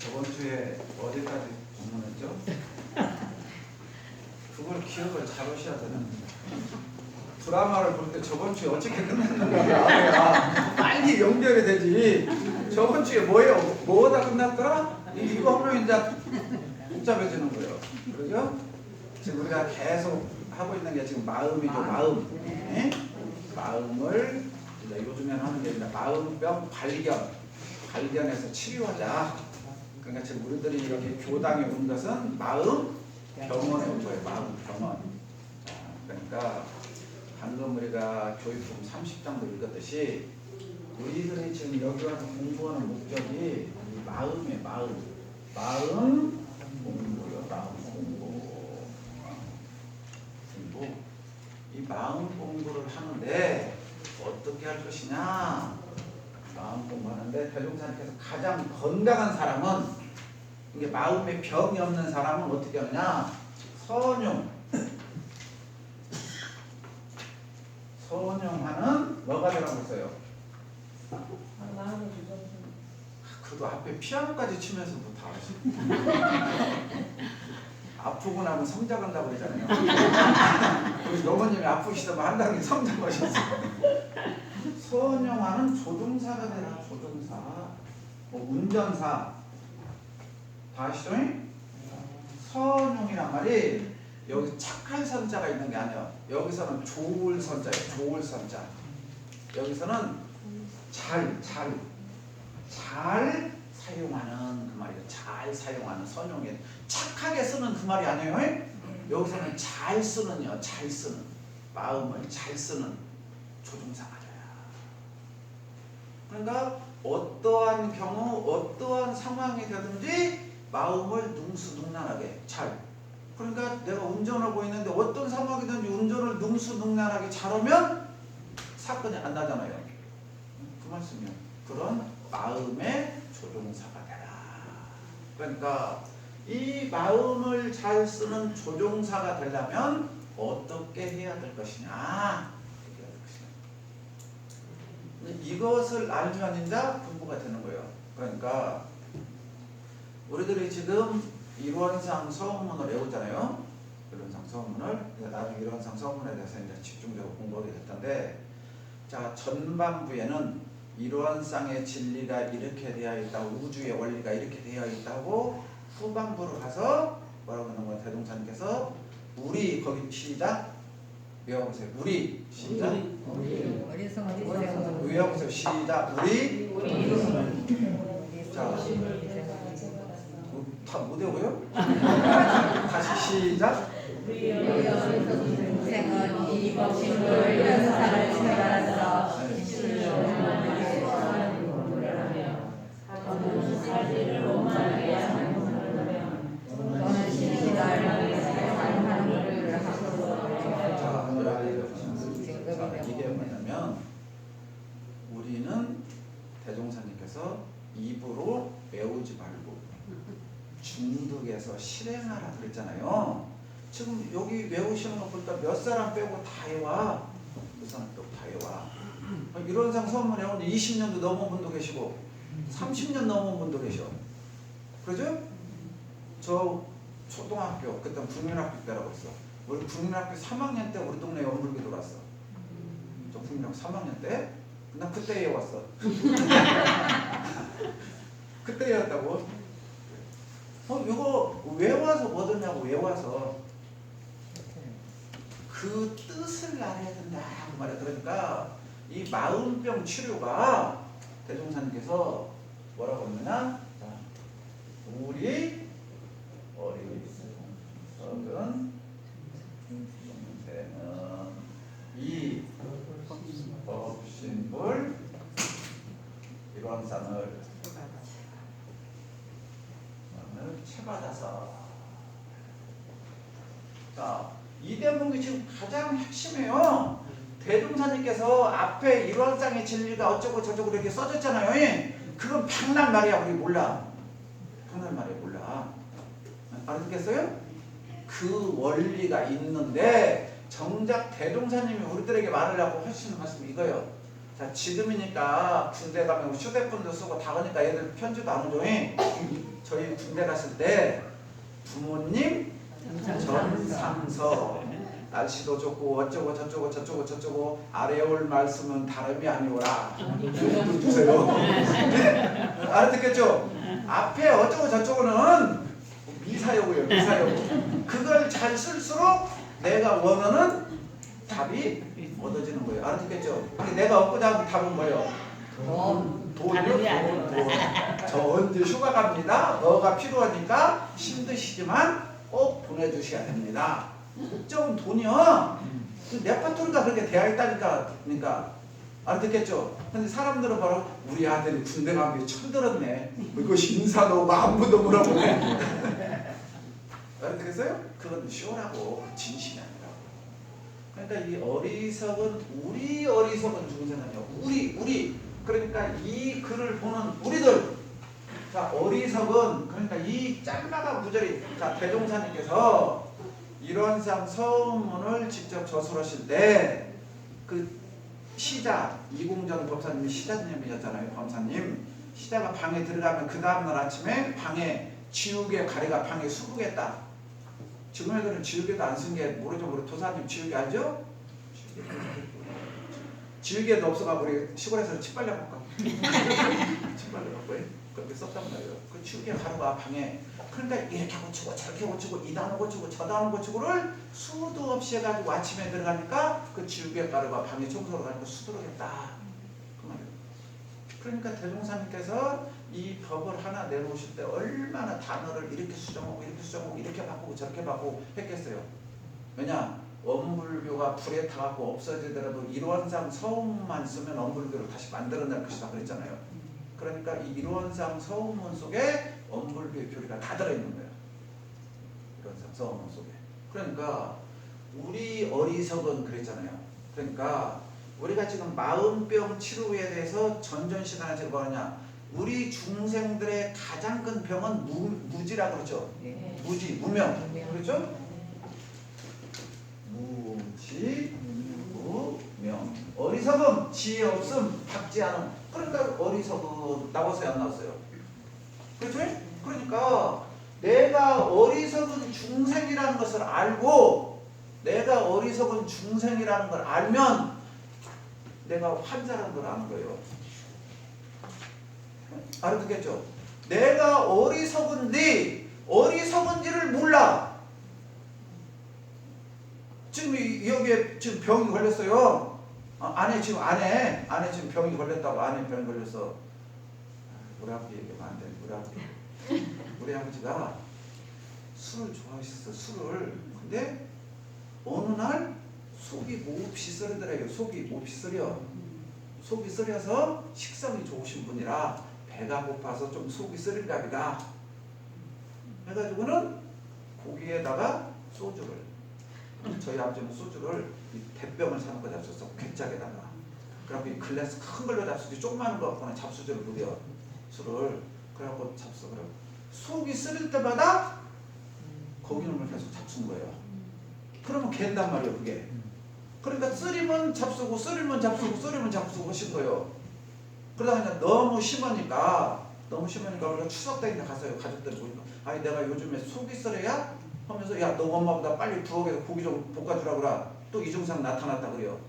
저번 주에 어디까지 공문했죠? 그걸 기억을 잘 하셔야 되는 드라마를 볼 때 저번 주에 어떻게 끝났는가 빨리 연결이 되지. 저번 주에 뭐예요? 뭐가 끝났더라? 이거 하면 이제 복잡해지는 거예요. 그러죠? 지금 우리가 계속 하고 있는 게 지금 마음이죠. 마음. 네? 마음을 이제 요즘에는 하는 게 이제 마음병 발견해서 치료하자. 그러니까 지금 우리들이 여기 교당에 온 것은 마음 병원에 온 거예요. 마음 병원. 그러니까 방금 우리가 교육품 30장도 읽었듯이 우리들이 지금 여기 와서 공부하는 목적이 마음이에요. 마음 공부요. 마음 공부. 그리고 이 마음 공부를 하는데 어떻게 할 것이냐. 마음 공부하는데 대종사님께서 가장 건강한 사람은 이게 마음에 병이 없는 사람은 어떻게 하느냐. 선용하는 뭐가 되라고 했어요? 그래도 앞에 피아노까지 치면서 뭐 다 하시. 아프고 나면 성장한다고 그러잖아요. 우리 어머님이 아프시다면 한다는 게 성장하셨어요. 선용하는 조종사가 되라. 조종사. 운전사. 다 아시죠? 선용이란 말이 여기 착할 선자가 있는 게 아니에요. 여기서는 좋을 선자예요. 좋을 선자. 여기서는 잘 사용하는 그 말이에요. 잘 사용하는 선용이 착하게 쓰는 그 말이 아니에요. 여기서는 잘 쓰는요. 잘 쓰는 마음을 잘 쓰는 조종사가 돼요. 그러니까 어떠한 경우 어떠한 상황이 되든지 마음을 능수능란하게 잘. 그러니까 내가 운전하고 있는데 어떤 상황이든지 운전을 능수능란하게 잘하면 사건이 안 나잖아요. 그 말씀이요. 그런 마음의 조종사가 되라. 그러니까 이 마음을 잘 쓰는 조종사가 되려면 어떻게 해야 될 것이냐. 이것을 알면 이제 공부가 되는 거예요. 그러니까 우리들이 지금 일원상 서문을 외우잖아요. 일원상 서문을. 나중에 일원상 서문에 대해서 이제 집중적으로 공부하게 될 텐데, 자, 전반부에는 일원상의 진리가 이렇게 되어 있다고, 우주의 원리가 이렇게 되어 있다고, 후반부로 가서 뭐라고 하는 거야? 대동사님께서 우리 거기 시작 외워보세요. 우리 시작. 외워보세요. 시작. 우리. 자, 다 못 외워요? 다시 시작. 생은 이 법신을 연사를 생활하서 사지를 오만하게 하는 너는 신이다 하는 것을 자, 이게 뭐냐면 우리는 대종사님께서 입으로 외우지 말고 중득에서 실행하라 그랬잖아요. 지금 여기 외우시는 거 보니까 몇 사람 빼고 다 해와. 몇 사람 빼고 다 해와. 일원상 서문에 오늘 20년도 넘은 분도 계시고 30년 넘은 분도 계셔. 그러죠? 저 초등학교 그때 국민학교 때라고 했어. 우리 국민학교 3학년 때 우리 동네에 연불기 들어왔어. 저 국민학교 3학년 때. 나 그때 외웠어. 그때 외웠다고. 이거 외워서 뭐 듣냐고. 외워서 그 뜻을 알아야 된다 그 말이야. 그러니까 이 마음병 치료가 대종사님께서 뭐라고 했느냐. 자, 우리 어리석은 중생은 이 법신불 일원상을 채받아서. 자, 이 대목이 지금 가장 핵심이에요. 대종사님께서 앞에 일원상의 진리가 어쩌고 저쩌고 이렇게 써졌잖아요. 그건 백날 말이야. 우리 몰라. 백날 말이야. 몰라. 알겠어요? 그 원리가 있는데 정작 대종사님이 우리들에게 말하려고 하시는 말씀이 이거예요. 자, 지금이니까 군대 가면 휴대폰도 쓰고 다 하니까 애들 편지도 안 오죠. 저희 군대 갔을 때 부모님 전상서 날씨도 좋고 어쩌고 저쩌고 아래 올 말씀은 다름이 아니오라. 좀 주세요. 알아듣겠죠? 앞에 어쩌고 저쩌고는 미사여고예요. 미사여고. 그걸 잘 쓸수록 내가 원하는 답이 얻어지는 거예요. 알아듣겠죠? 내가 얻고자 하는 답은 뭐예요? 돈이요? 저 언제 휴가 갑니다. 너가 필요하니까 힘드시지만 꼭 보내주셔야 됩니다. 목적은 돈이요. 내 파토리가 그렇게 되어 있다니까. 그러니까 알아듣겠죠? 근데 사람들은 바로 우리 아들이 군대 가면 게 철들었네. 이것이 인사도 오고 안부도 물어보네. 알아듣겠어요? 그건 쇼라고 진심이 아니라고. 그러니까 이 어리석은 우리 어리석은 중생은요. 우리 그러니까 이 글을 보는 우리들. 자, 어리석은 그러니까 이 짤막한 구절이 자 대종사님께서 일원상 서문을 직접 저술하실 때 그 시자 이공전 법사님이 시자님이셨잖아요. 법사님 시자가 방에 들어가면 그 다음날 아침에 방에 지우개 가래가 방에 수북했다. 지금 애들은 지우개도 안 쓴 게 모르죠. 우리 도사님 지우개 알죠? 지우개도 없어가지고 우리 시골에서 칫발려 볼까? 칫발려 볼까요? 그렇게 썼단 말이에요. 그 지우개 가루가 방에 그러니까 이렇게 고치고 저렇게 고치고 이 단어 고치고 저 단어 고치고를 수도 없이 해가지고 아침에 들어가니까 그 지우개 가루가 방에 청소를 가니까 수두룩했다. 그 말이에요. 그러니까 대종사님께서 이 법을 하나 내놓으실 때 얼마나 단어를 이렇게 수정하고 이렇게 바꾸고 저렇게 바꾸고 했겠어요. 왜냐? 원불교가 불에 타갖고 없어지더라도 일원상 서문만 쓰면 원불교를 다시 만들어낼 것이다 그랬잖아요. 그러니까 이 일원상 서문문 속에 원불교의 교리가 다 들어있는 거예요. 일원상 서문문 속에. 그러니까 우리 어리석은 그랬잖아요. 그러니까 우리가 지금 마음병 치료에 대해서 전전시간에 지금 뭐하냐? 우리 중생들의 가장 큰 병은 무지라고 그러죠. 무지, 무명. 그렇죠? 무지, 무명. 어리석음, 지혜 없음, 박지 않음. 그러니까 어리석음 나왔어요, 안 나왔어요? 그렇죠? 그러니까 내가 어리석은 중생이라는 것을 알고 내가 어리석은 중생이라는 걸 알면 내가 환자라는 걸 아는 거예요. 알아듣겠죠? 내가 어리석은데 어리석은지를 몰라. 지금 여기에 지금 병이 걸렸어요. 안에 지금 지금 병이 걸렸다고. 안에 병이 걸렸어. 우리 아버지 얘기하면 안 돼. 우리 아버지가 술을 좋아하셨어. 술을. 근데 어느 날 속이 몹시 쓰리더래요. 속이 몹시 쓰려. 속이 쓰려서 식성이 좋으신 분이라 배가 고파서 좀 속이 쓰린가 보다. 해가지고는 고기에다가 소주를, 저희 아버지는 소주를 이 대병을 사놓고 잡수었어. 객짝에다가. 그래갖고 이 글라스 큰 걸로 잡수지 조그마한 거 갖고는 잡수지를 무려 술을. 그래갖고 잡수. 그래 속이 쓰릴 때마다 거기 놈을 계속 잡순 거예요. 그러면 갠단 말이에요 그게. 그러니까 쓰리면 잡수고 쓰리면 잡수고 하신 거예요. 그러다가 그냥 너무 심하니까 우리가 추석 때 갔어요. 가족들 보니까 아니 내가 요즘에 속이 쓰려야 하면서 야 너 엄마보다 빨리 부엌에서 고기 좀 볶아주라 그래. 또 이중상 나타났다 그래요.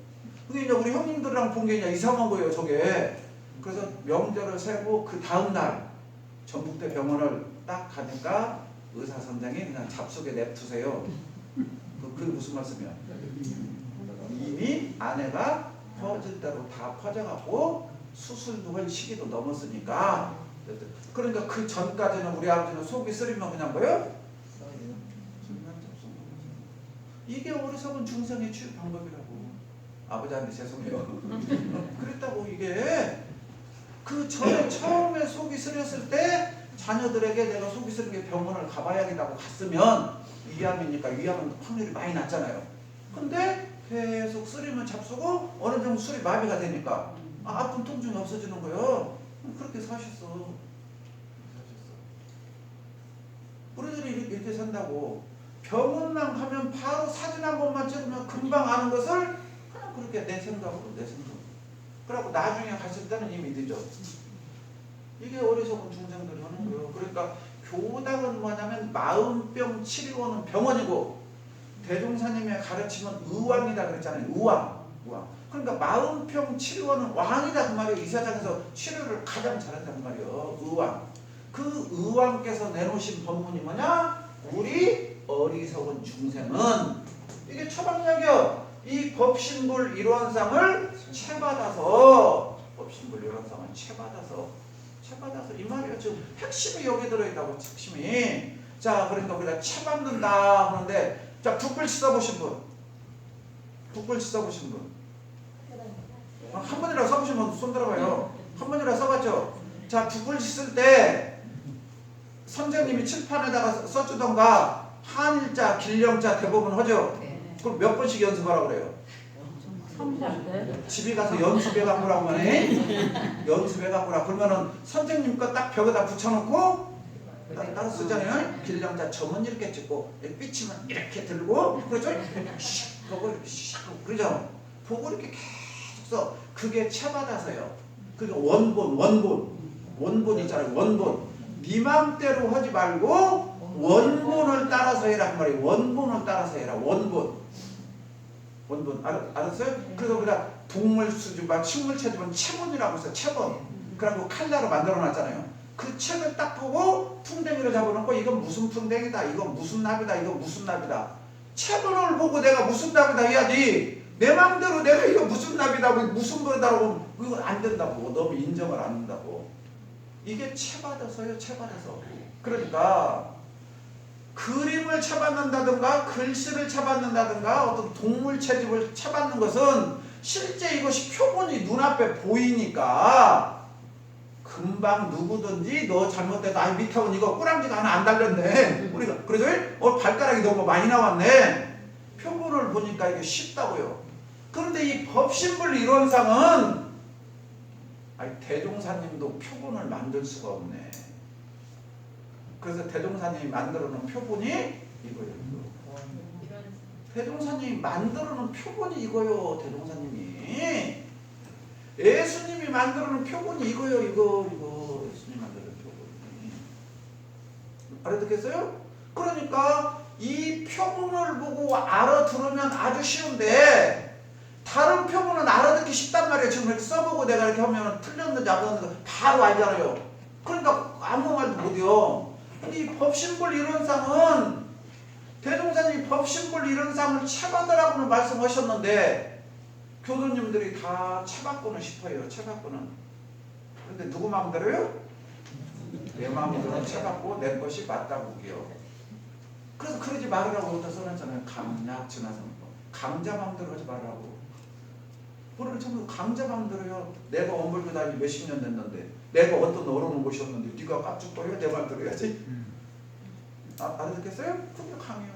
근데 이제 우리 형님들이랑 본 게 이상한 거예요 저게. 그래서 명절을 세고 그 다음날 전북대 병원을 딱 가니까 의사 선생이 그냥 잡수게 냅두세요. 그게 무슨 말씀이야? 이미 아내가 퍼질 대로 다 퍼져갖고 수술도 할 시기도 넘었으니까. 그러니까 그 전까지는 우리 아버지는 속이 쓰리면 그냥 뭐예요? 이게 어리석은 중생의 치유 방법이라고. 아버지한테 죄송해요. 그랬다고. 이게 그 전에 처음에 속이 쓰렸을 때 자녀들에게 내가 속이 쓰린 게 병원을 가봐야겠다고 갔으면 위암이니까 위암은 확률이 많이 낮잖아요. 근데 계속 쓰리면 잡수고 어느 정도 술이 마비가 되니까 아픈 통증이 없어지는 거예요. 그렇게 사셨어. 우리들이 이렇게 산다고. 병원만 가면 바로 사진 한 번만 찍으면 금방 아는 것을 그냥 그렇게 내 생각으로. 그래갖고 나중에 갔을 때는 이미 늦어. 이게 어리석은 중생들이 하는 거예요. 그러니까 교당은 뭐냐면 마음병 치료는 병원이고 대종사님의 가르침은 의왕이다 그랬잖아요. 의왕. 그러니까 마음병 치료는 왕이다 그 말이에요. 이 세상에서 치료를 가장 잘한단 말이에요. 의왕. 그 의왕께서 내놓으신 법문이 뭐냐? 우리 어리석은 중생은 이게 처방약이요. 이 법신불 일원상을 채받아서 이 말이에요. 지금 핵심이 여기 들어있다고. 핵심이. 자, 그러니까 우리가 채받는다 하는데, 자, 붓글씨 써보신 분, 한 번이라도 써보신 분 손 들어봐요. 한 번이라도 써봤죠. 자, 붓글씨 쓸 때 선생님이 칠판에다가 써주던가 한일자, 길령자 대부분 하죠. 그럼 몇 번씩 연습하라고 그래요? 집에 가서 연습해갖고 라고 하네. 연습해갖고 라 그러면은 선생님 거 딱 벽에다 붙여놓고 따로 쓰잖아요. 길령자 점은 이렇게 찍고 삐치면 이렇게 들고 그렇죠? 씩 보고 그러죠. 보고 이렇게 계속 써. 그게 채받아서요. 그게 원본 있잖아요. 원본. 네 맘대로 하지 말고 원본을 따라서 해라 그 말이에요. 원본을 따라서 해라. 원본 알았어요? 그래서 우리가 동물수집과 식물체집은 체본이라고 해서 체본. 그리고 칼라로 만들어놨잖아요. 그 책을 딱 보고 풍뎅이를 잡아놓고 이건 무슨 풍뎅이다, 이건 무슨 나비다, 이건 무슨 나비다. 체본을 보고 내가 무슨 나비다 해야지. 내 마음대로 내가 이거 무슨 나비다, 무슨 거다라고 그건 안 된다고. 너무 인정을 안 한다고. 이게 채받아서요. 그러니까 그림을 채받는다든가 글씨를 채받는다든가 어떤 동물 채집을 채받는 것은 실제 이것이 표본이 눈앞에 보이니까 금방 누구든지 너 잘못돼서 아니 밑에 온 이거 꾸랑지가 하나 안 달렸네. 우리가 그래서 발가락이 너무 많이 나왔네. 표본을 보니까 이게 쉽다고요. 그런데 이 법신불 이론상은 아니 대종사님도 표본을 만들 수가 없네. 그래서 대종사님이 만들어놓은 표본이 이거예요. 대종사님이 만들어놓은 표본이 이거요. 대종사님이 예수님이 만들어놓은 표본이 이거요. 이거 예수님이 만들어놓은 표본이. 알아듣겠어요? 그러니까 이 표본을 보고 알아들으면 아주 쉬운데 다른 표본은 알아듣기 쉽단 말이에요. 지금 이렇게 써보고 내가 이렇게 하면 틀렸는지 안 틀렸는지 바로 알잖아요. 그러니까 아무 말도 못해요. 이 법신불 이론상은 대종사님이 법신불 이론상을 채받으라고는 말씀하셨는데 교도님들이 다 채받고는 싶어요. 채받고는. 그런데 누구 마음대로요? 내 마음대로 채받고 내 것이 맞다고 그게요. 그래서 그러지 말으라고 어디다 써놨잖아요. 강약 진화성법. 강자 마음대로 하지 말라고. 그러면 전부 강자 마음대로요. 내가 엄벌교 다니 몇십 년 됐는데 내가 어떤 어려운 곳이었는데 네가 깝죽거려 내 말 들어야지. 알아듣겠어요? 그게 강해요.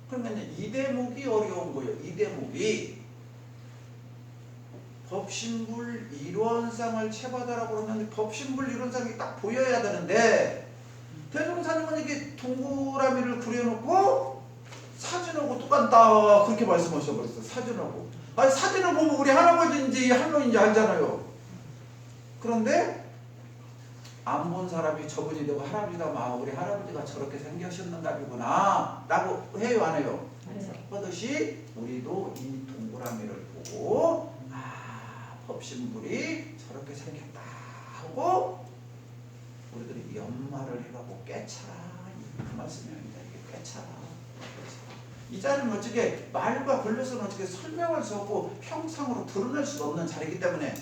그러면 이 대목이 어려운 거예요. 이 대목이 법신불 일원상을 채받아라고 그러는데 법신불 일원상이 딱 보여야 되는데 대종사님은 이게 동그라미를 그려놓고 사진하고 똑같다 그렇게 말씀하셔버렸어요. 사진하고. 아니 사진을 보면 우리 할아버지인지 할머니인지 알잖아요. 그런데 안 본 사람이 저분이 되고 할아버지가 막 우리 할아버지가 저렇게 생기셨는가구나 라고 해요 안 해요? 하듯이 우리도 이 동그라미를 보고 법신불이 저렇게 생겼다 하고 우리들이 연말을 해가고 깨차라 그 말씀입니다. 이게 깨차라. 이 자리는 어떻게 말과 걸려서는 어떻게 설명할 수 없고 형상으로 드러낼 수 없는 자리이기 때문에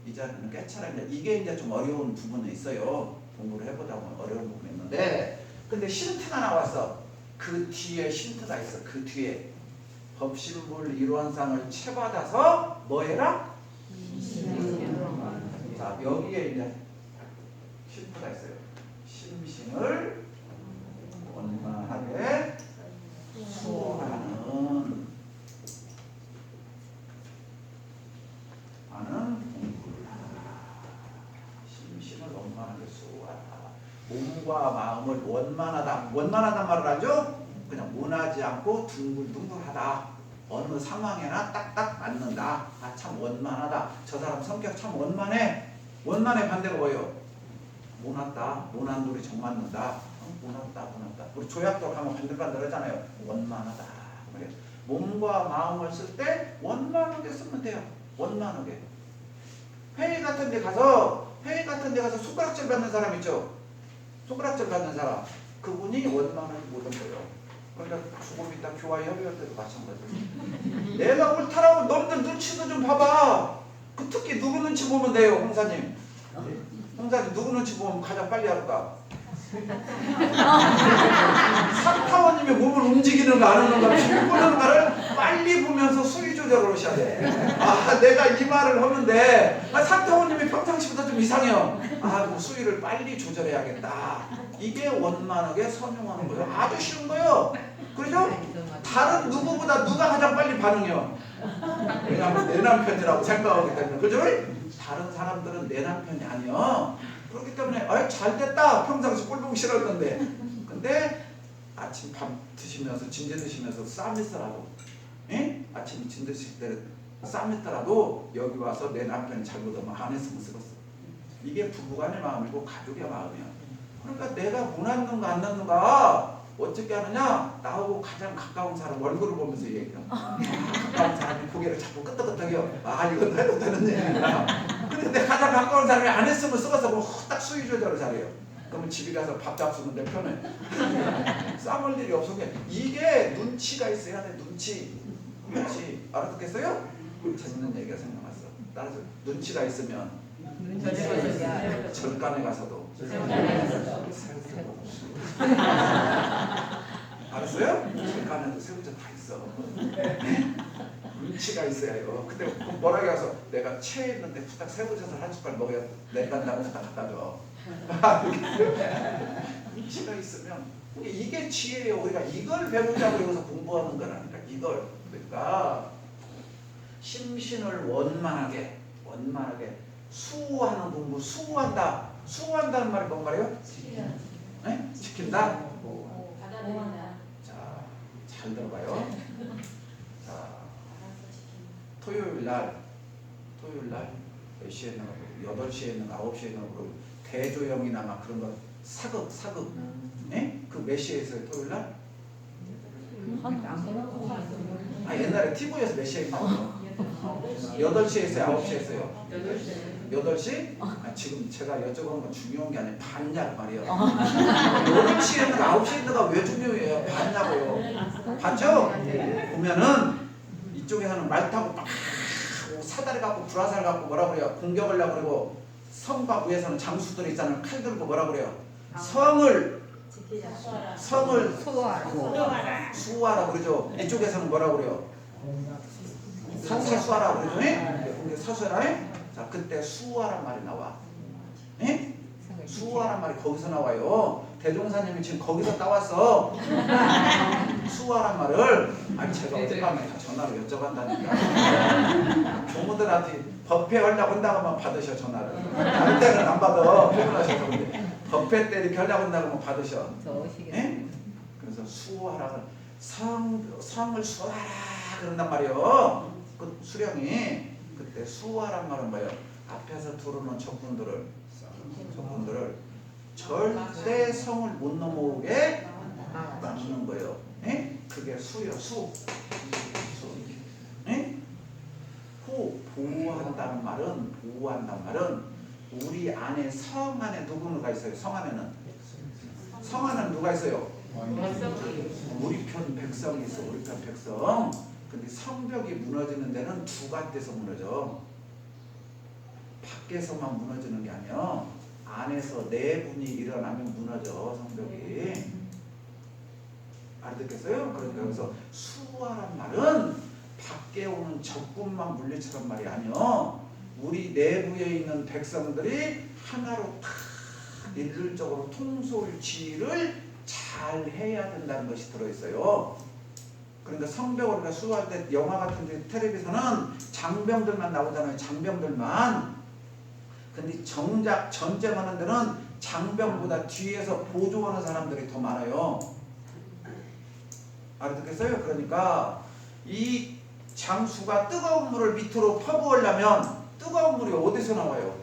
이 자리는 깨차라입니다. 이게 이제 좀 어려운 부분이 있어요. 공부를 해보다 보면 어려운 부분이 있는데 근데 힌트가 나왔어. 그 뒤에 힌트가 있어. 그 뒤에 법신불 일원상을 채받아서 뭐 해라? 자 여기에 이제 힌트가 있어요. 심신을 원만하게 수호하는 공부를 하라. 심신을 원만하게 수호하라. 몸과 마음을 원만하다. 원만하단 말을 하죠? 그냥 원하지 않고 둥글둥글하다. 어느 상황에나 딱딱 맞는다. 아, 참 원만하다. 저 사람 성격 참 원만해. 원만의 반대가 뭐예요? 모났다. 모난 돌이 정 맞는다. 모났다. 우리 조약도 가면 반들반들 하잖아요. 원만하다. 그래요. 몸과 마음을 쓸 때 원만하게 쓰면 돼요. 원만하게. 회의 같은 데 가서 손가락질 받는 사람 있죠? 손가락질 받는 사람. 그분이 원만하게 모든 거예요. 그러니까 조금 이따 교화 협의할 때도 마찬가지예요. 내가 옳다라고 놈들 눈치도 좀 봐봐. 그 특히 누구 눈치 보면 돼요, 홍사님? 홍사님 누구 눈치 보면 가장 빨리 할까? 사타원님의 몸을 움직이는 거 안 하는가, 피부는가를 빨리 보면서 수위 조절을 하셔야 돼. 아, 내가 이 말을 하는데 사타원님이 평상시보다 좀 이상해요. 아, 그럼 수위를 빨리 조절해야겠다. 이게 원만하게 설명하는 거예요. 아주 쉬운 거예요. 그렇죠? 다른 누구보다 누가 가장 빨리 반응해요. 왜냐하면 내 남편이라고 생각하기 때문에. 그죠? 다른 사람들은 내 남편이 아니야. 그렇기 때문에 잘 됐다. 평상시 꼴 보기 싫었는데. 근데 아침 밥 드시면서 진제 드시면서 쌈 있더라도 아침 진 드실 때 쌈 있더라도 여기 와서 내 남편이 잘못하면 안 했으면 쓰겠어. 이게 부부간의 마음이고 가족의 마음이야. 그러니까 내가 뭐 낳는가 안 낳는가 어떻게 하느냐? 나하고 가장 가까운 사람 얼굴을 보면서 얘기해. 가까운 사람이 고개를 자꾸 끄덕끄덕해요. 아, 이건 해도 되는 얘기구나. 근데 가장 가까운 사람이 안 했으면 써서 뭐 딱 수위 조절을 잘해요. 그러면 집에 가서 밥 잡수는데 편해. 싸울 일이 없어. 이게 눈치가 있어야 돼. 눈치. 알아듣겠어요? 재밌는 얘기가 생각났어. 따라서 눈치가 있으면 절간에 가서도 알았어요? 절간에도 세우자 다 있어. 눈치가 있어야 해요. 근데 뭐라고 해서 내가 체했는데 부탁 새우젓을 한 숟갈 먹어야 내간다고 부탁 갖다 줘. 눈치가 있으면 이게 지혜예요. 우리가 이걸 배우자고 여기서 공부하는 거라니까. 이걸. 그러니까 심신을 원만하게 수호하는 공부. 수호한다는 말이 뭔 말이에요? 네? 지킨다? 자, 잘 들어봐요. 자, 토요일 날 몇 시에 나가고 8시에 나가고 9시에 나가고 대조영이나 막 그런 거 사극 네? 그 몇 시에 있어요? 토요일 날? 옛날에 TV에서 몇 시에 나오죠? 8시에 있어요? 9시에 있어요? 8시? 지금 제가 여쭤보는 건 중요한 게 아니에요. 봤냐 말이에요. 8시에 있는 거 9시에 있는 거 왜 중요해요? 봤냐고요. 봤죠? 보면은 이쪽에서는 말 타고 막 사다리 갖고 불화살 갖고 뭐라 그래요? 공격을 하려고 그러고 성과 위에서는 장수들이 있잖아요. 칼 들고 뭐라 그래요? 성을 수호하라 그러죠. 이쪽에서는 뭐라 그래요? 사수하라 그러죠. 근데 사수하라. 자, 그때 수호하란 말이 나와. 수호하란 말이 거기서 나와요. 대종사님이 지금 거기서 따왔어. 수호하란 말을. 제가 어젯밤에 다 전화로 여쭤봤다니까. 교무들한테 법회 하려고 한다고 하면 받으셔 전화를. 다른 때는 안 받아. 피곤하셔서. 근데 법회 때 이렇게 하려고 한다고 하면 받으셔. 그래서 수호하라. 성을 수호하라 그런단 말이에요. 그 수령이 그때 수호하란 말은 뭐예요? 앞에서 들어오는 적군들을 절대 성을 못 넘어오게 막는 거예요. 그게 수요. 수. 보호한다는 말은 우리 안에 성 안에 누구가 있어요? 성 안에는 누가 있어요? 우리 편 백성이 있어. 우리 편 백성. 근데 성벽이 무너지는 데는 두 가지에서 무너져. 밖에서만 무너지는 게 아니야. 안에서 내분이 일어나면 무너져 성벽이. 알아듣겠어요? 그러니까 여기서 수호하란 말은 밖에 오는 적군만 물리치란 말이 아니야. 우리 내부에 있는 백성들이 하나로 탁 일률적으로 통솔지휘를 잘 해야 된다는 것이 들어있어요. 그러니까 성벽을 우리가 수호할 때 영화 같은 데 텔레비전은 장병들만 나오잖아요. 장병들만. 근데 정작 전쟁하는 데는 장병보다 뒤에서 보조하는 사람들이 더 많아요. 알아듣겠어요? 그러니까 이 장수가 뜨거운 물을 밑으로 퍼부으려면 뜨거운 물이 어디서 나와요?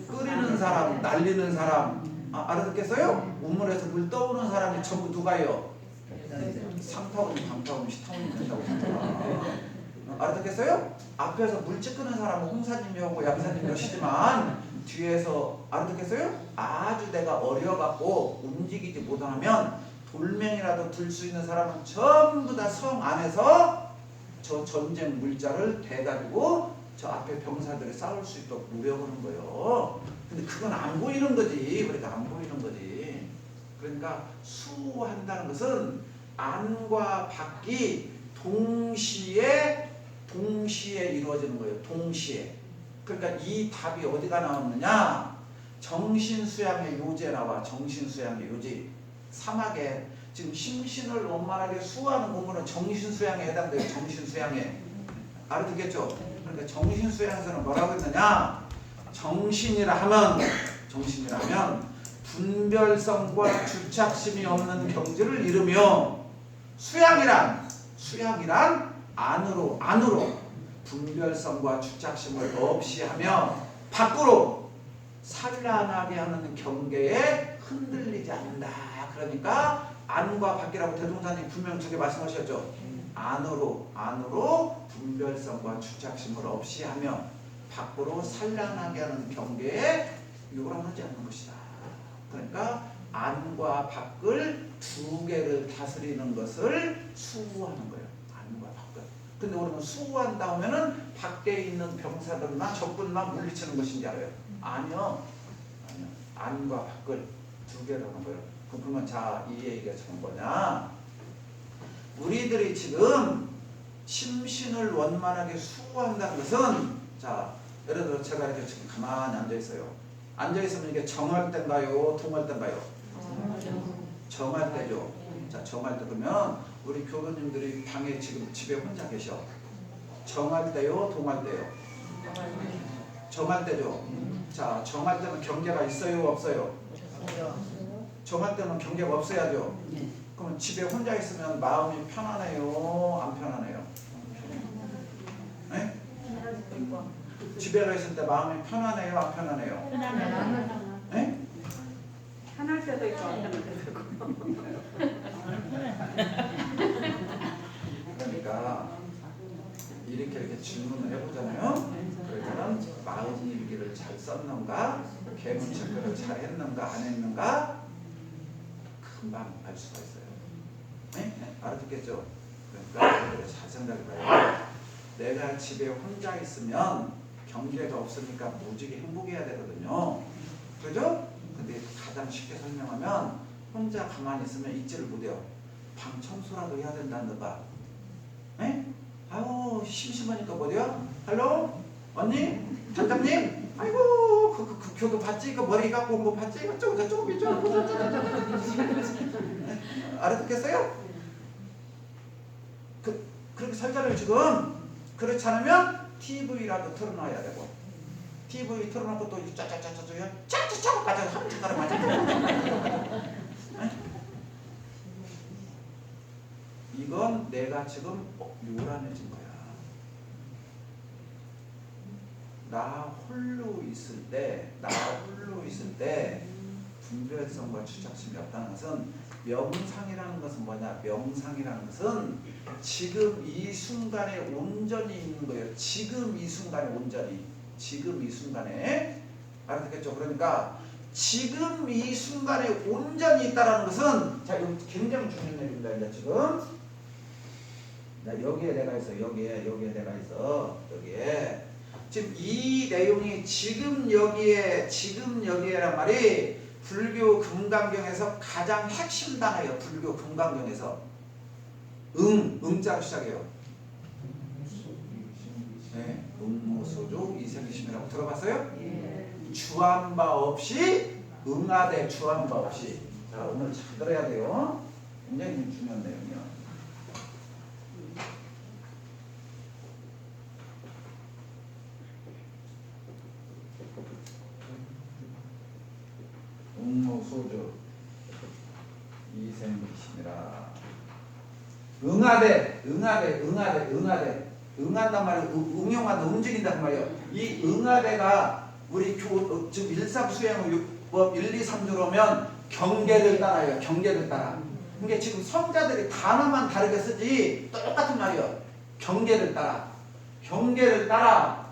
끓이는 사람, 날리는 사람. 알아듣겠어요? 우물에서 물 떠오는 사람이 전부 누가요? 상타운, 방타운, 시타운이 된다고 알아듣겠어요? 앞에서 물 찌끄는 사람은 홍사님이고 양사님이 오시지만 뒤에서 알아듣겠어요? 아주 내가 어려갖고 움직이지 못하면 돌멩이라도 들 수 있는 사람은 전부 다 성 안에서 저 전쟁 물자를 대가지고 저 앞에 병사들이 싸울 수 있도록 노력하는 거예요. 근데 그건 안 보이는 거지. 그러니까 안 보이는 거지. 그러니까 수한다는 것은 안과 밖이 동시에 이루어지는 거예요. 동시에. 그러니까 이 답이 어디가 나오느냐? 정신수양의 요지에 나와. 정신수양의 요지. 사막에 지금 심신을 원만하게 수호하는 공부는 정신수양에 해당돼요. 정신수양에. 알아듣겠죠? 그러니까 정신수양에서는 뭐라고 했느냐? 정신이라 하면 분별성과 주착심이 없는 경지를 이루며 수양이란 안으로 분별성과 주착심을 없이 하며 밖으로 산란하게 하는 경계에 흔들리지 않는다. 그러니까 안과 밖이라고 대동사님 분명 두 개 말씀하셨죠. 안으로 분별성과 주착심을 없이 하며 밖으로 산란하게 하는 경계에 요란하지 않는 것이다. 그러니까 안과 밖을 두 개를 다스리는 것을 수호하는 거예요. 안과 밖을. 근데 우리는 수호한다 하면은 밖에 있는 병사들만 적군만 물리치는 것인지 알아요? 아니요. 안과 밖을 두 개로 하는 거예요. 그러면 자, 이 얘기가 지금 뭐냐? 우리들이 지금 심신을 원만하게 수호한다는 것은 자, 예를 들어 제가 이렇게 지금 가만히 앉아 있어요. 앉아 있으면 이게 정할 때인가요? 동할 때인가요? 정할 때죠. 자, 정할 때 그러면 우리 교도님들이 방에 지금 집에 혼자 계셔. 정할 때요? 동할 때요? 정할 때죠. 자, 정할 때는 경계가 있어요? 없어요? 정할 때는 경계가 없어야죠. 그러면 집에 혼자 있으면 마음이 편안해요? 안 편안해요? 네? 집에 가 있을 때 마음이 편안해요? 안 편안해요? 네? 편할 때도 있고 안 편할 때도 있고. 그러니까 이렇게 질문을 해보잖아요. 그러면 마음 일기를 잘 썼는가, 개문 체크를 잘 했는가 안 했는가 금방 알 수가 있어요. 네? 알아듣겠죠? 그러니까 여러분들 잘 생각해봐요. 내가 집에 혼자 있으면 경계가 없으니까 무지개 행복해야 되거든요. 그죠? 근데 가장 쉽게 설명하면 혼자 가만히 있으면 잊지를 못해요. 방 청소라도 해야 된다는 거. 에? 아유 심심하니까 뭐래요? 할로? 언니? 단장님? 아이고 그 교도 봤지? 그 머리 갖고 온 거 봤지? 어쩌고 저쩌고 저쩌고 알아듣겠어요? 그렇게 살잖아요 지금. 그렇지 않으면 TV라도 틀어놔야 되고 TV 틀어놓고 또 짜짜짜짜짜짜 맞아 한 숟가락 맞아. 이건 내가 지금 요란해진 거야. 나 홀로 있을 때 분별성과 주착심이 없다는 것은 명상이라는 것은 뭐냐? 명상이라는 것은 지금 이 순간에 온전히 있는 거예요. 지금 이 순간에 알아듣겠죠? 그러니까 지금 이 순간에 온전히 있다라는 것은 자, 이거 굉장히 중요한 얘기입니다. 이제 지금 여기에 내가 있어. 여기에 내가 있어. 여기에 지금 이 내용이 지금 여기에란 말이 불교 금강경에서 가장 핵심 단어예요. 불교 금강경에서 응자로 시작해요. 네, 응모소조 이생기심이라고 들어봤어요? 주한 바 없이 응하되 주한 바 없이. 자, 오늘 잘 들어야 돼요. 굉장히 중요한 내용이요. 응모소조 이생기심이라. 응한단 말이에요. 응용한다, 움직인단 말이에요. 이 응하대가 우리 지금 일상수행법 1, 2, 3 들어오면 경계를 따라요. 경계를 따라. 그러니까 지금 성자들이 단어만 다르게 쓰지 똑같은 말이에요. 경계를 따라. 경계를 따라.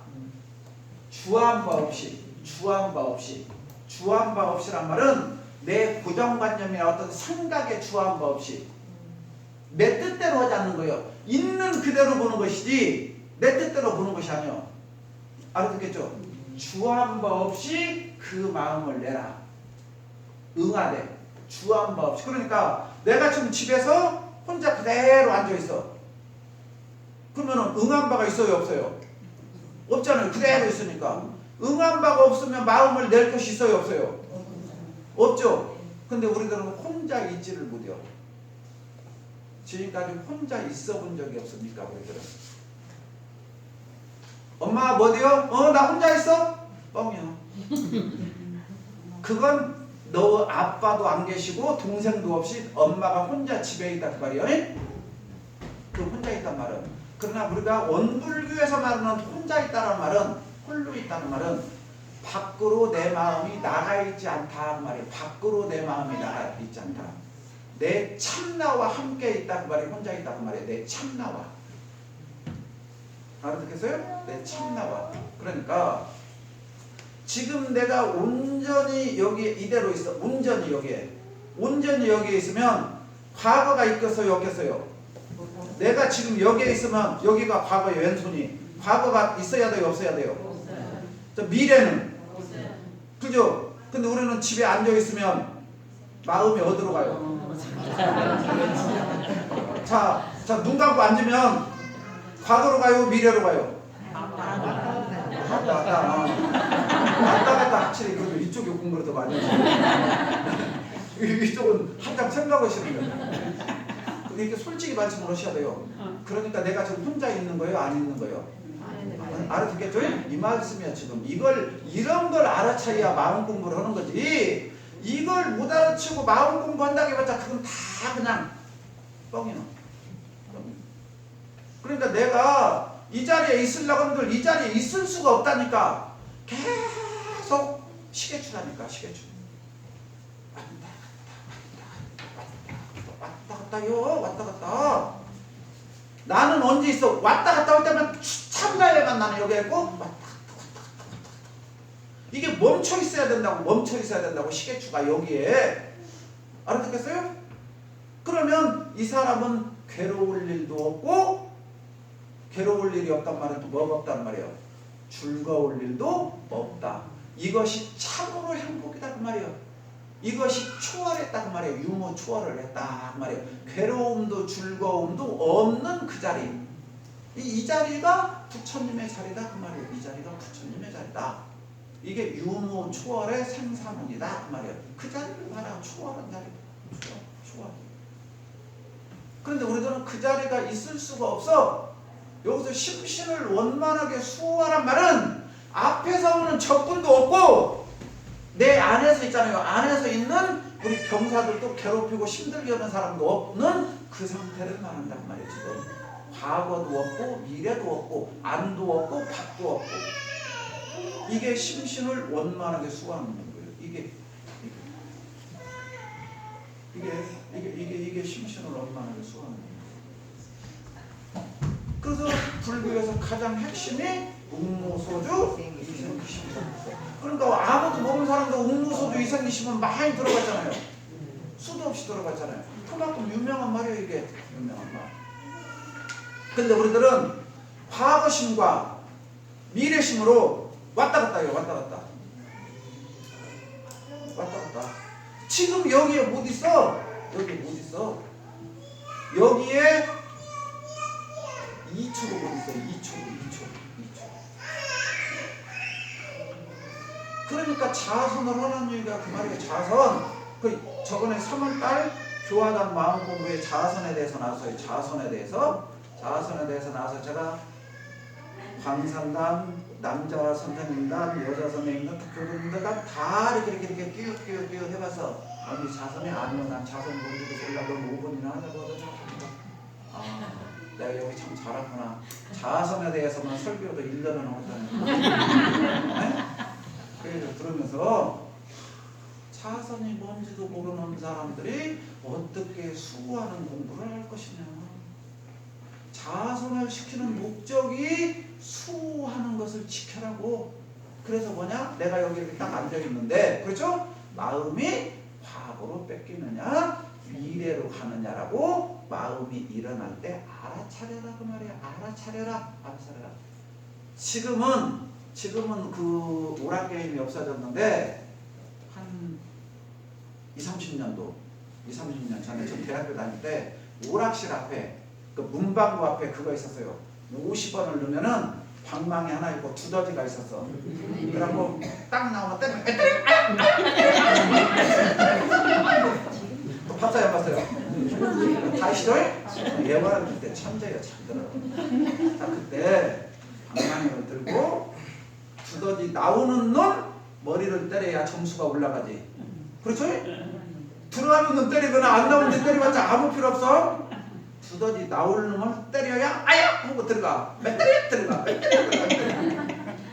주한 바 없이. 주한 바 없이. 주한 바 없이란 말은 내 고정관념이나 어떤 생각에 주한 바 없이 내 뜻대로 하지 않는 거예요. 있는 그대로 보는 것이지 내 뜻대로 보는 것이 아니요. 알아듣겠죠? 주한 바 없이 그 마음을 내라. 응하되 주한 바 없이. 그러니까 내가 지금 집에서 혼자 그대로 앉아있어. 그러면 응한 바가 있어요 없어요? 없잖아요. 그대로 있으니까. 응한 바가 없으면 마음을 낼 것이 있어요 없어요? 없죠. 근데 우리들은 혼자 있지를 못해요. 지금까지 혼자 있어 본 적이 없습니까 우리들은? 엄마 뭐래요? 나 혼자 있어? 뻥이야. 그건 너 아빠도 안 계시고 동생도 없이 엄마가 혼자 집에 있다 그 말이에요. 그 혼자 있단 말은. 그러나 우리가 원불교에서 말하는 혼자 있다는 말은, 홀로 있다는 말은 밖으로 내 마음이 나가 있지 않다 그 말이에요. 밖으로 내 마음이 나가 있지 않다. 내 참나와 함께 있다 그 말이 혼자 있다 그 말이에요. 내 참나와. 알아듣겠어요? 내 참나와. 그러니까 지금 내가 온전히 여기 이대로 있어. 온전히 여기에. 온전히 여기에 있으면 과거가 있겠어요 없겠어요? 내가 지금 여기에 있으면 여기가 과거의 왼손이. 과거가 있어야 돼요 없어야 돼요? 없어요. 미래는? 없어요. 그죠? 근데 우리는 집에 앉아있으면 마음이 어디로 가요? 자, 눈 감고 앉으면 과거로 가요? 미래로 가요? 왔다 갔다 확실히. 그래도 이쪽이 공부를 더 많이 하시네. 이쪽은 한참 생각하시는 거예요. 근데 이렇게 솔직히 말씀을 하셔야 돼요. 그러니까 내가 지금 혼자 있는 거예요? 안 있는 거예요? 알아듣겠죠? 이 말씀이야 지금. 이런 걸 알아차야 마음 공부를 하는 거지. 이걸 못 알아치고 마음 공부한다고 해봤자 그건 다 그냥 뻥이야. 그러니까 내가 이 자리에 있으려고 하는데 이 자리에 있을 수가 없다니까. 계속 시계추라니까. 시계추. 왔다 갔다. 나는 언제 있어? 왔다 갔다 할 때만 참나에만 나는 여기 있고 왔다 갔다. 이게 멈춰 있어야 된다고. 시계추가 여기에. 알아듣겠어요? 그러면 이 사람은 괴로울 일도 없고, 괴로울 일이 없단 말은 또 뭐가 없단 말이에요? 즐거울 일도 없다. 이것이 참으로 행복이다 그 말이에요. 이것이 초월했다 그 말이에요. 유무 초월을 했다 그 말이에요. 괴로움도 즐거움도 없는 그 자리. 이 자리가 부처님의 자리다 그 말이에요. 이 자리가 부처님의 자리다. 이게 유무 초월의 생사문이다 그 말이에요. 그 자리를 말하고 초월한 자리. 초월. 그런데 우리들은 그 자리가 있을 수가 없어. 여기서 심신을 원만하게 수호하란 말은 앞에서 오는 적군도 없고 내 안에서 있잖아요. 안에서 있는 우리 병사들도 괴롭히고 힘들게 하는 사람도 없는 그 상태를 말한단 말이에요. 지금 과거도 없고 미래도 없고 안도 없고 밖도 없고. 이게 심신을 원만하게 수호하는 거예요. 이게 심신을 원만하게 수호하는 거예요. 그래서 불교에서 가장 핵심이 웅무소주 이생기심. 그러니까 아무도 모르는 사람도 웅무소주 이생기심은 많이 들어갔잖아요. 수도 없이 들어갔잖아요. 그만큼 유명한 말이에요. 이게 유명한 말. 근데 우리들은 과거심과 미래심으로 왔다 갔다 해요. 왔다 갔다. 지금 여기에 못 있어. 여기에 2초도 못 있어. 2초. 그러니까 자선을 하는 얘기가 그 말이에요. 자선. 저번에 3월달 교화단 마음공부에 자선에 대해서 나왔어요. 자선에 대해서 나와서 제가 광산단, 남자 선생님단, 여자 선생님단, 교도님들과 다 이렇게 끼우 해봐서 언니 자선에 아니요 난 자선 모르고 보려고 5분이나 하자고 하더니 아, 내가 여기 참 잘하구나. 자아선에 대해서만 설교도 1년은 하거든. 네? 그래서 들으면서 자아선이 뭔지도 모르는 사람들이 어떻게 수고하는 공부를 할 것이냐. 자아선을 시키는 목적이 수호하는 것을 지켜라고. 그래서 뭐냐? 내가 여기 이렇게 딱 앉아있는데, 그렇죠? 마음이 과거로 뺏기느냐 미래로 가느냐라고 마음이 일어날 때 알아차려라 그 말이야. 알아차려라. 지금은 그 오락게임이 없어졌는데 한 20-30년 전에 저 대학교 다닐 때 오락실 앞에 그 문방구 앞에 그거 있었어요. 50원을 넣으면은 방망이 하나 있고 두더지가 있었어. 그래갖고 딱 나오면 때리면 또 봤어요 안 봤어요? 다 아시죠? 예원은 그때 천재예요. 참들어. 자 그때 방망이를 들고 두더지 나오는 놈 머리를 때려야 점수가 올라가지. 그렇죠? 들어가는 놈 때리거나 안 나오는 데 때려봤자 아무 필요 없어. 두더지 나올 놈을 때려야 아야 하고 들어가. 들어가.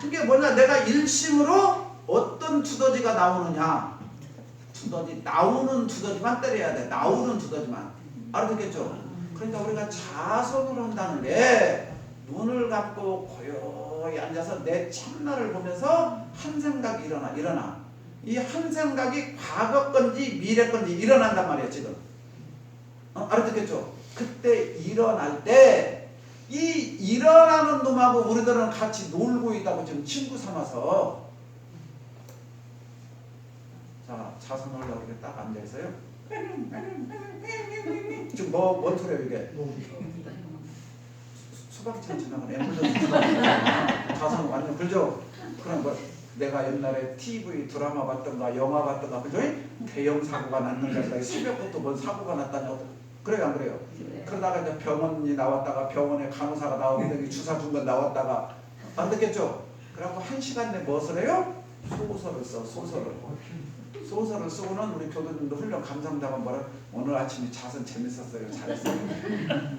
그게 뭐냐? 내가 일심으로 어떤 두더지가 나오느냐. 두더지 나오는 두더지만 때려야 돼. 나오는 두더지만. 알아듣겠죠? 그러니까 우리가 자선을 한다는 게 눈을 감고 고요히 앉아서 내 참나를 보면서 한 생각이 일어나. 이 한 생각이 과거 건지 미래 건지 일어난단 말이야 지금. 알아듣겠죠? 그때 일어날 때 이 일어나는 놈하고 우리들은 같이 놀고 있다고 지금 친구 삼아서 자 자선을 이렇게 딱 앉아있어요. 지금 뭔 소리예요 이게? 수박처럼 지나가는 앰뷸런스 자선 완전 그죠? 그럼 뭐 내가 옛날에 TV 드라마 봤던가 영화 봤던가 그죠? 대형 사고가 났는데 새벽부터 뭔 사고가 났다냐 그래요 안 그래요? 그러다가 이제 병원이 나왔다가 병원에 간호사가 나오는데 주사 준 건 나왔다가 안 듣겠죠? 그래갖고 1시간 내에 무엇을 해요? 소설을 써. 소설을 쓰고는 우리 교수님도 훈련 감상자만 뭐라 오늘 아침에 자선 재밌었어요. 잘했어요.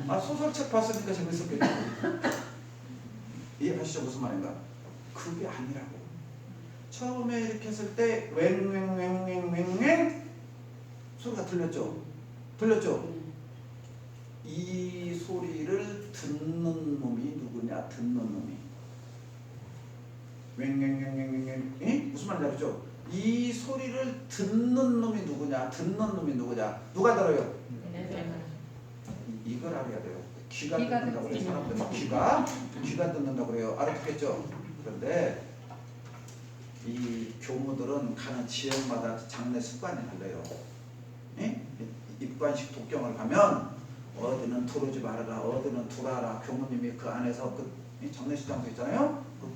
아 소설책 봤으니까 재밌었겠죠. 이해하시죠? 무슨 말인가? 그게 아니라고. 처음에 이렇게 했을 때 웽웽웽웽웽 소리가 들렸죠? 이 소리를 듣는 놈이 누구냐? 듣는 놈이 웽웽웽웽웽 무슨 말인지 알죠? 이 소리를 듣는 놈이 누구냐? 누가 들어요? 이걸 알아야 돼요. 귀가 듣는다고 그래요. 사람들은 귀가 듣는다고 그래요. 알아듣겠죠? 그런데 이 교무들은 가는 지역마다 장례 습관이 달라요. 입관식 독경을 가면 어디는 두르지 말아라, 어디는 두라라. 교무님이 그 안에서 그 장례식장소 있잖아요. 그